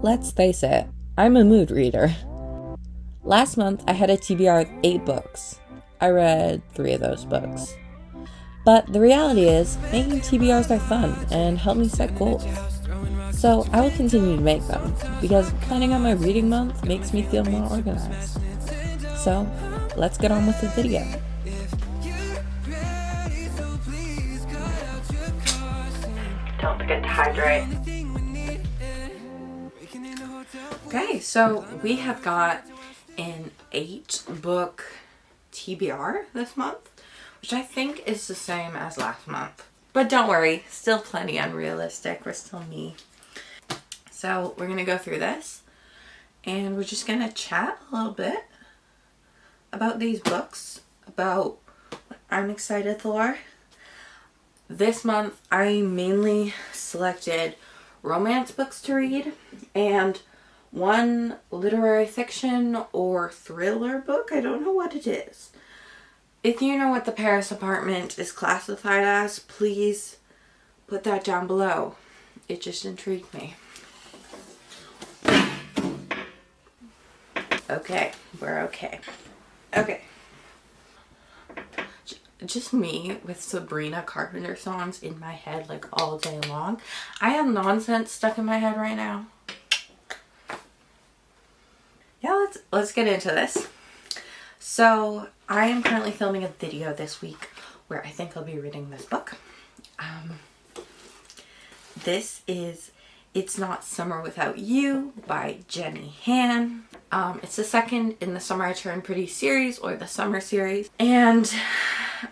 Let's face it, I'm a mood reader. Last month, I had a TBR of 8 books. I read 3 of those books. But the reality is, making TBRs are fun and help me set goals. So I will continue to make them, because planning out my reading month makes me feel more organized. So, let's get on with the video. Don't forget to hydrate. Okay, so we have got an 8-book TBR this month, which I think is the same as last month. But don't worry, still plenty unrealistic. We're still me. So we're going to go through this, and we're just going to chat a little bit about these books, about what I'm excited for. This month, I mainly selected romance books to read and one literary fiction or thriller book. I don't know what it is. If you know what The Paris Apartment is classified as, please put that down below. It just intrigued me. Okay, we're okay. Okay. Just me with Sabrina Carpenter songs in my head like all day long. I have nonsense stuck in my head right now. Yeah, let's get into this. So I am currently filming a video this week where I think I'll be reading this book. This is It's Not Summer Without You by Jenny Han. It's the second in the Summer I Turn Pretty series, or the summer series. And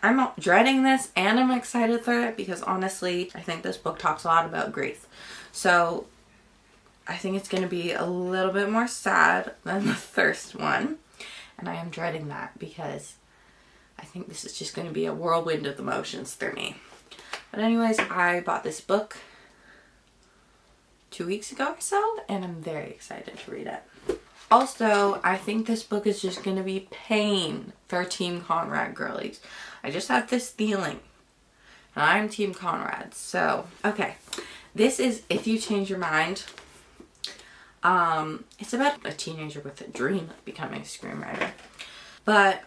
I'm dreading this and I'm excited for it because honestly, I think this book talks a lot about grief. So I think it's going to be a little bit more sad than the first one. And I am dreading that because I think this is just going to be a whirlwind of emotions for me. But anyways, I bought this book 2 weeks ago or so, and I'm very excited to read it. Also, I think this book is just going to be pain for Team Conrad girlies. I just have this feeling. And I'm Team Conrad. So, okay. This is If You Change Your Mind. It's about a teenager with a dream of becoming a screenwriter. But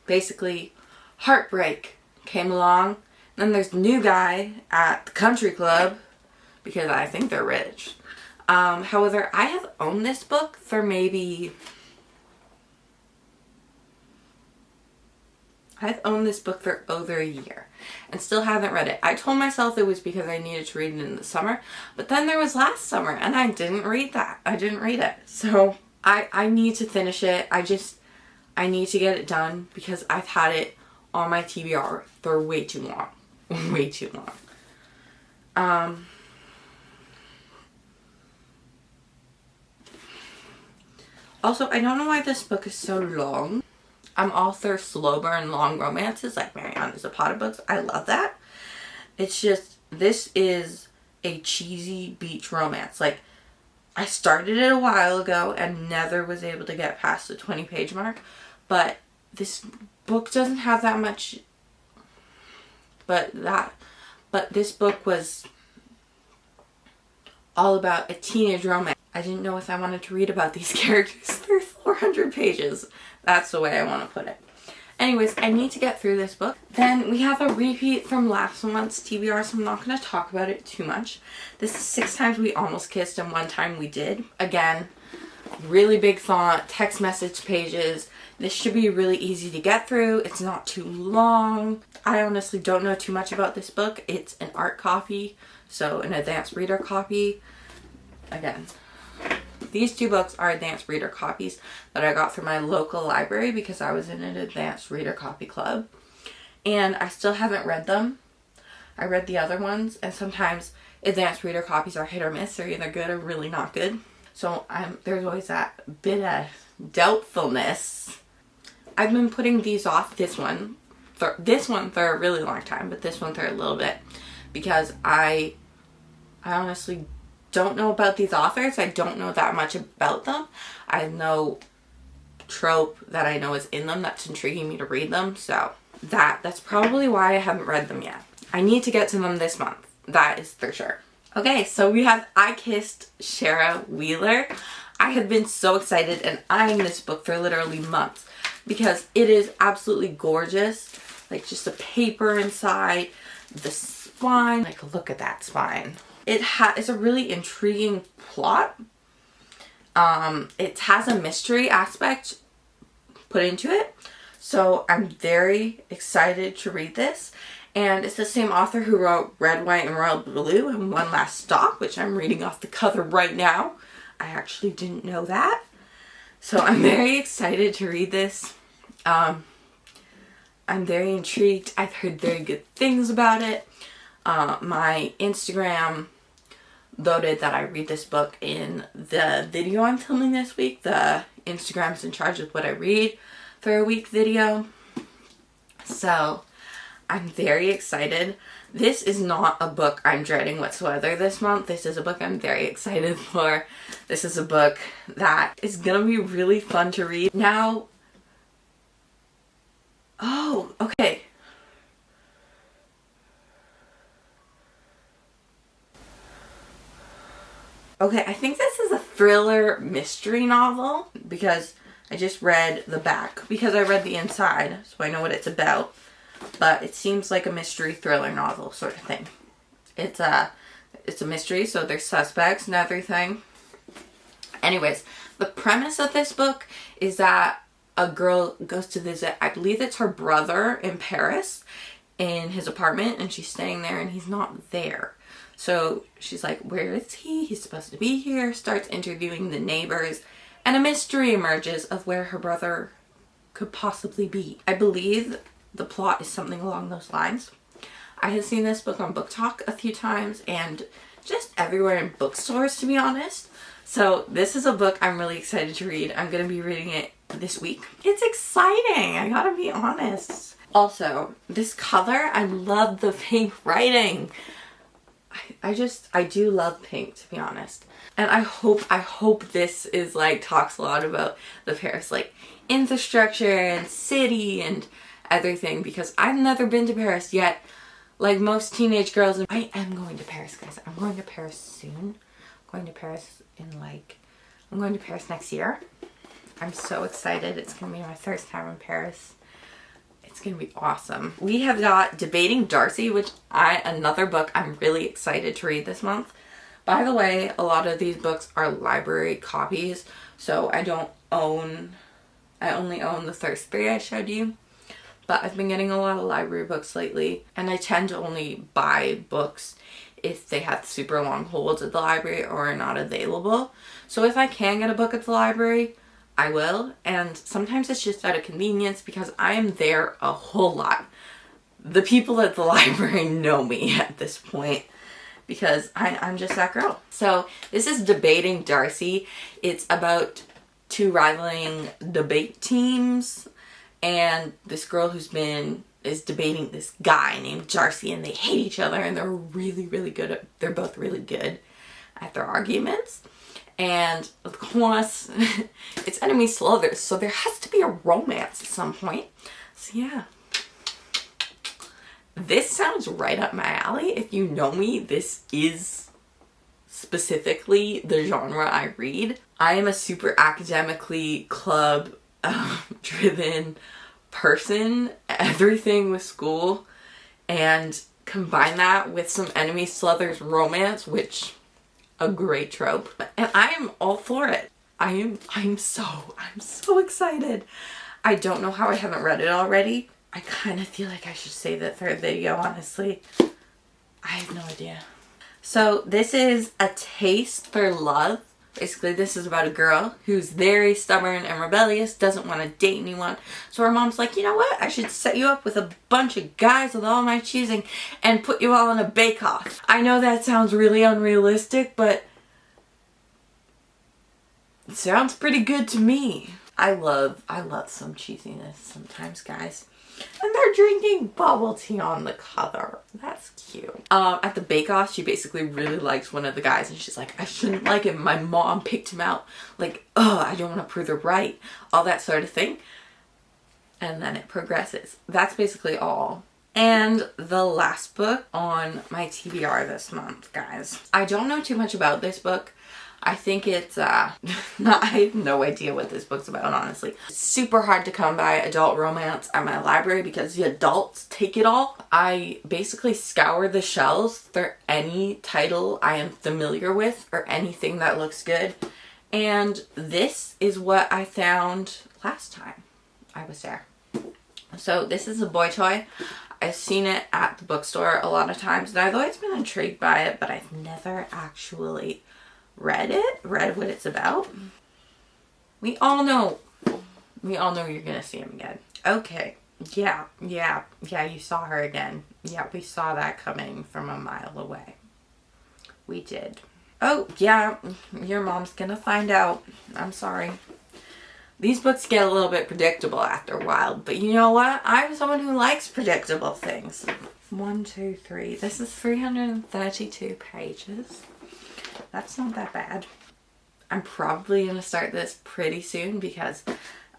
basically, heartbreak came along. Then there's a new guy at the country club because I think they're rich. However, I have owned this book for maybe... I've owned this book for over a year and still haven't read it. I told myself it was because I needed to read it in the summer, but then there was last summer and I didn't read that. I didn't read it. So I need to finish it. I need to get it done because I've had it on my TBR for way too long. Way too long. Also, I don't know why this book is so long. I'm all for slow burn long romances like Mariana Zapata books. I love that. It's just, this is a cheesy beach romance. Like, I started it a while ago and never was able to get past the 20-page mark. But this book doesn't have that much. But this book was all about a teenage romance. I didn't know if I wanted to read about these characters for 400 pages. That's the way I want to put it. Anyways, I need to get through this book. Then we have a repeat from last month's TBR, so I'm not going to talk about it too much. This is 6 Times We Almost Kissed and 1 Time We Did. Again, really big font, text message pages. This should be really easy to get through. It's not too long. I honestly don't know too much about this book. It's an art copy, so an advanced reader copy. Again, these 2 books are advanced reader copies that I got from my local library because I was in an advanced reader copy club. And I still haven't read them. I read the other ones, and sometimes advanced reader copies are hit or miss. They're either good or really not good. So there's always that bit of doubtfulness. I've been putting these off, this one for a really long time, but this one for a little bit, because I honestly don't know about these authors. I don't know that much about them. I have no trope that I know is in them that's intriguing me to read them, so that's probably why I haven't read them yet. I need to get to them this month. That is for sure. Okay, so we have I Kissed Shara Wheeler. I have been so excited and eyeing this book for literally months because it is absolutely gorgeous. Like just the paper inside, the spine. Like look at that spine. It's a really intriguing plot. It has a mystery aspect put into it. So I'm very excited to read this. And it's the same author who wrote Red, White, and Royal Blue and One Last Stop, which I'm reading off the cover right now. I actually didn't know that. So I'm very excited to read this. I'm very intrigued. I've heard very good things about it. My Instagram voted that I read this book in the video I'm filming this week. The Instagram's in charge of what I read for a week video. So I'm very excited. This is not a book I'm dreading whatsoever this month. This is a book I'm very excited for. This is a book that is gonna be really fun to read. Now, oh, okay. Okay, I think this is a thriller mystery novel because I just read the back because I read the inside, so I know what it's about. But it seems like a mystery thriller novel sort of thing. It's a mystery, so there's suspects and everything. Anyways, the premise of this book is that a girl goes to visit, I believe it's her brother in Paris, in his apartment, and she's staying there and he's not there. So she's like, where is he? He's supposed to be here. Starts interviewing the neighbors, and a mystery emerges of where her brother could possibly be. I believe the plot is something along those lines. I have seen this book on Book Talk a few times and just everywhere in bookstores, to be honest. So this is a book I'm really excited to read. I'm going to be reading it this week. It's exciting, I gotta be honest. Also, this cover, I love the pink writing. I do love pink, to be honest. And I hope this is like talks a lot about the Paris like infrastructure and city and everything, because I've never been to Paris yet. Like most teenage girls, I am going to Paris, guys. I'm going to Paris soon. I'm going to Paris next year. I'm so excited. It's gonna be my first time in Paris. It's gonna be awesome. We have got Debating Darcy, which another book I'm really excited to read this month. By the way, a lot of these books are library copies, so I only own the first 3 I showed you. But I've been getting a lot of library books lately, and I tend to only buy books if they have super long holds at the library or are not available. So if I can get a book at the library, I will, and sometimes it's just out of convenience because I am there a whole lot. The people at the library know me at this point because I'm just that girl. So this is Debating Darcy. It's about 2 rivaling debate teams and this girl is debating this guy named Darcy, and they hate each other, and they're both really good at their arguments. And of course, it's enemies to lovers, so there has to be a romance at some point. So yeah. This sounds right up my alley. If you know me, this is specifically the genre I read. I am a super academically club driven person, everything with school, and combine that with some enemies to lovers romance, which a great trope, and I am all for it. I'm so excited. I don't know how I haven't read it already. I kind of feel like I should save it for a video, honestly. I have no idea. So this is A Taste for Love. Basically, this is about a girl who's very stubborn and rebellious, doesn't want to date anyone. So her mom's like, you know what? I should set you up with a bunch of guys with all my choosing and put you all in a bake-off. I know that sounds really unrealistic, but it sounds pretty good to me. I love some cheesiness sometimes, guys. And they're drinking bubble tea on the cover. That's cute. At the bake-off, she basically really likes one of the guys, and she's like, I shouldn't like him. My mom picked him out. Like, oh, I don't want to prove her right. All that sort of thing. And then it progresses. That's basically all And the last book on my TBR this month, guys. I don't know too much about this book. I think it's, I have no idea what this book's about, honestly. It's super hard to come by adult romance at my library because the adults take it all. I basically scour the shelves for any title I am familiar with or anything that looks good. And this is what I found last time I was there. So this is a boy toy. I've seen it at the bookstore a lot of times and I've always been intrigued by it, but I've never actually read what it's about. We all know you're gonna see him again. Okay, yeah, you saw her again. Yeah, we saw that coming from a mile away. We did. Oh, yeah, your mom's gonna find out. I'm sorry. These books get a little bit predictable after a while, but you know what? I'm someone who likes predictable things. 1, 2, 3. This is 332 pages. That's not that bad. I'm probably going to start this pretty soon because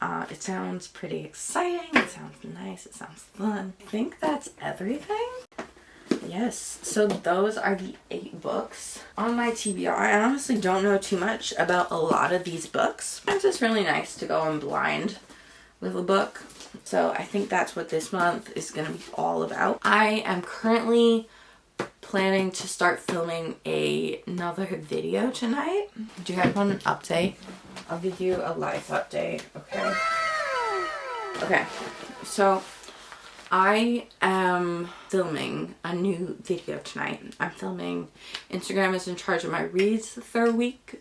it sounds pretty exciting. It sounds nice. It sounds fun. I think that's everything. Yes, so those are the 8 books on my TBR. I honestly don't know too much about a lot of these books. It's just really nice to go in blind with a book. So I think that's what this month is going to be all about. I am currently planning to start filming another video tonight. Do you guys want an update? I'll give you a life update, okay? Okay, so I am filming a new video tonight. I'm filming Instagram is in charge of my reads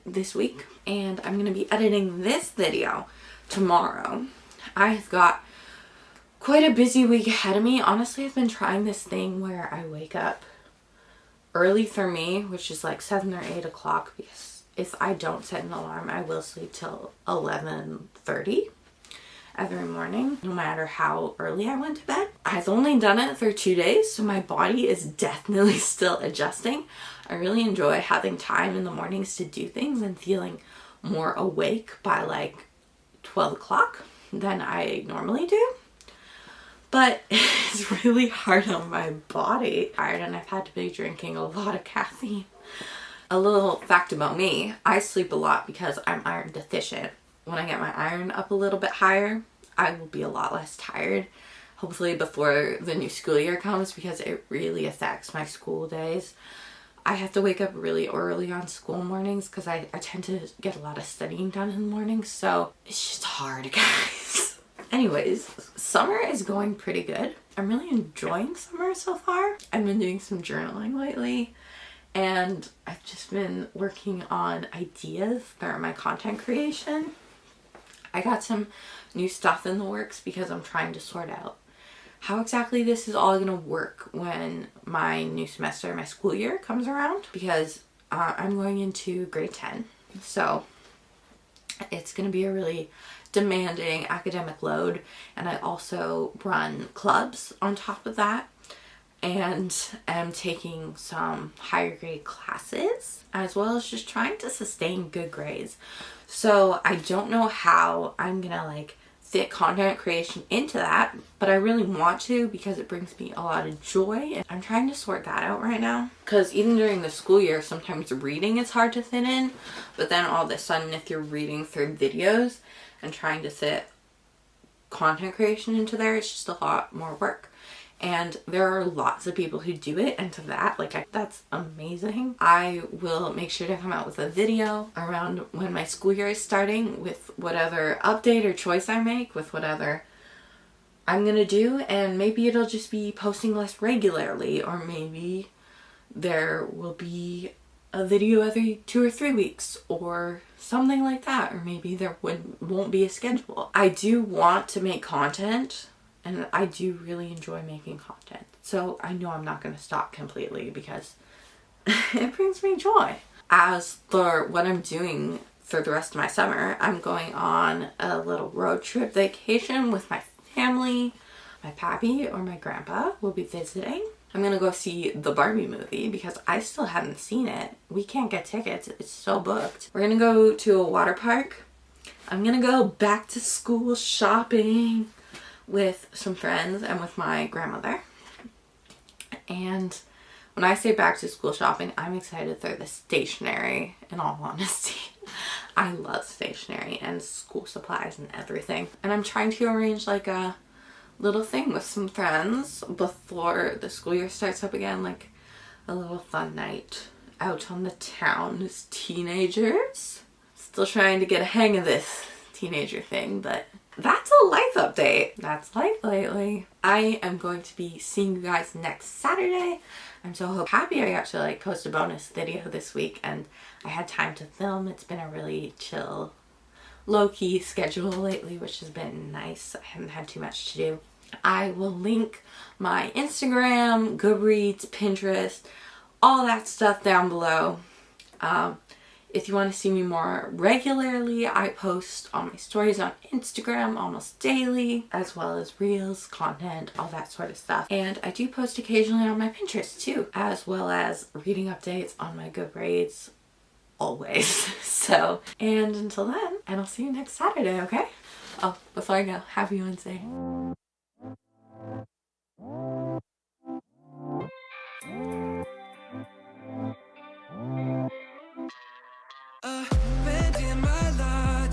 this week, and I'm going to be editing this video tomorrow. I've got quite a busy week ahead of me. Honestly, I've been trying this thing where I wake up early for me, which is like 7 or 8 o'clock, because if I don't set an alarm, I will sleep till 11:30 every morning, no matter how early I went to bed. I've only done it for 2 days, so my body is definitely still adjusting. I really enjoy having time in the mornings to do things and feeling more awake by like 12 o'clock than I normally do. But it's really hard on my body. And I've had to be drinking a lot of caffeine. A little fact about me, I sleep a lot because I'm iron deficient. When I get my iron up a little bit higher, I will be a lot less tired. Hopefully before the new school year comes, because it really affects my school days. I have to wake up really early on school mornings because I tend to get a lot of studying done in the mornings. So it's just hard, guys. Anyways, summer is going pretty good. I'm really enjoying summer so far. I've been doing some journaling lately, and I've just been working on ideas for my content creation. I got some new stuff in the works because I'm trying to sort out how exactly this is all gonna work when my new semester, my school year comes around, because I'm going into grade 10. So it's gonna be a really demanding academic load, and I also run clubs on top of that, and am taking some higher grade classes, as well as just trying to sustain good grades. So I don't know how I'm gonna like fit content creation into that, but I really want to because it brings me a lot of joy, and I'm trying to sort that out right now. Because even during the school year, sometimes reading is hard to fit in, but then all of a sudden if you're reading through videos and trying to fit content creation into there, it's just a lot more work. And there are lots of people who do it, and to that, that's amazing. I will make sure to come out with a video around when my school year is starting with whatever update or choice I make, with whatever I'm gonna do, and maybe it'll just be posting less regularly, or maybe there will be a video every 2 or 3 weeks, or something like that, or maybe there won't be a schedule. I do want to make content, and I do really enjoy making content. So I know I'm not going to stop completely because it brings me joy. As for what I'm doing for the rest of my summer, I'm going on a little road trip vacation with my family. My pappy or my grandpa will be visiting. I'm going to go see the Barbie movie because I still haven't seen it. We can't get tickets. It's so booked. We're going to go to a water park. I'm going to go back to school shopping with some friends and with my grandmother. And when I say back to school shopping, I'm excited for the stationery, in all honesty. I love stationery and school supplies and everything. And I'm trying to arrange like a little thing with some friends before the school year starts up again, like a little fun night out on the town as teenagers. Still trying to get a hang of this teenager thing, but that's a life update. That's life lately. I am going to be seeing you guys next Saturday. I'm so happy I got to like post a bonus video this week and I had time to film. It's been a really chill, low-key schedule lately, which has been nice. I haven't had too much to do. I will link my Instagram, Goodreads, Pinterest, all that stuff down below. If you want to see me more regularly, I post all my stories on Instagram almost daily, as well as reels, content, all that sort of stuff. And I do post occasionally on my Pinterest too, as well as reading updates on my Goodreads, always. So, and until then, and I'll see you next Saturday, okay? Oh, before I go, happy Wednesday.